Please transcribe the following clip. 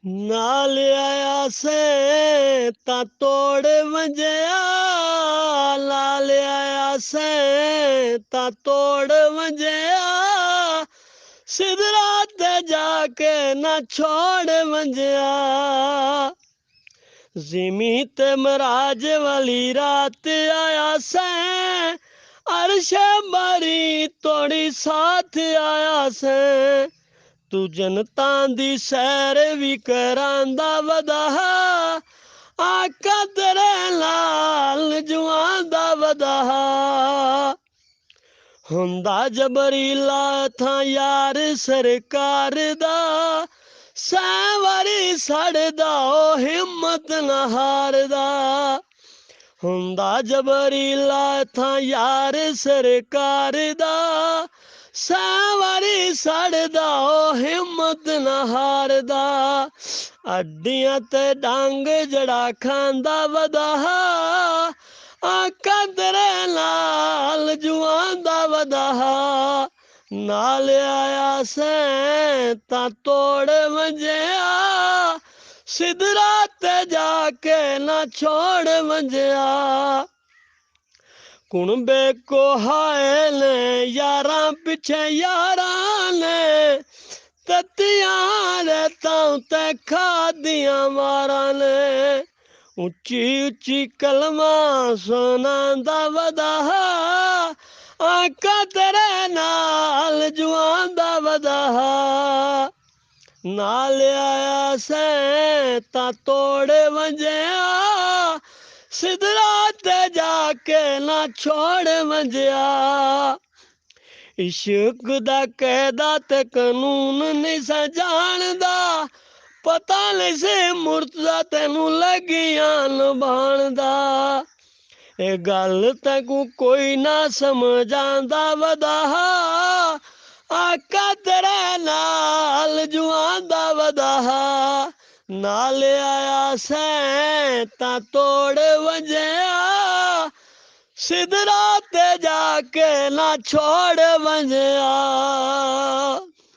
नाल आया से ता तोड़ वंजया, नाल आया से ता तोड़ वंजया, सिदरा ते जाके ना छोड़ वंजया। जिमी ते मराज वाली रात आया से, अरश बारी तोड़ी साथ आया से। तू जनता दी सैर भी करांदा वदा, आका तेरे लाल जुआं दा वदा। हुंदा जबरीला था यार सरकार दा, सैवारी सड़दा ओ हिम्मत न हारदा। हुंदा जबरीला था यार सरकार दा, सैवारी सड़दा ओ हिम्मत न हारदा। अड्डियां ते डंग जड़ा खांदा वदा, आका तेरे नाल जुआं दा वदा। नाल आया से ता तोड़ वंजया, सिदरा ते जाके ना छोड़ वंजया। कुणबे को हाय ने यारां पिछे यारां ने, तत्तियां रेतां ते खादियां मारां ने। उच्ची उच्ची कलमा सुनांदा वदा, आका तेरे नाल जुआं दा वदा। नाल आया से ता तोड़ वंजया, सिदरा ते जाके ना छोड़ वंजया। इश्क दा कैदा ते कानून नहीं सा जानदा, पता नहीं से मुर्तजा तेनू लगियां निभाण दा। ए गल तैनू कोई ना समझांदा वदा, आका तेरे नाल जुआं दा वदा। नाल आया से ता तोड़ वंजया, सिदरा ते जाके ना छोड़ वंजया।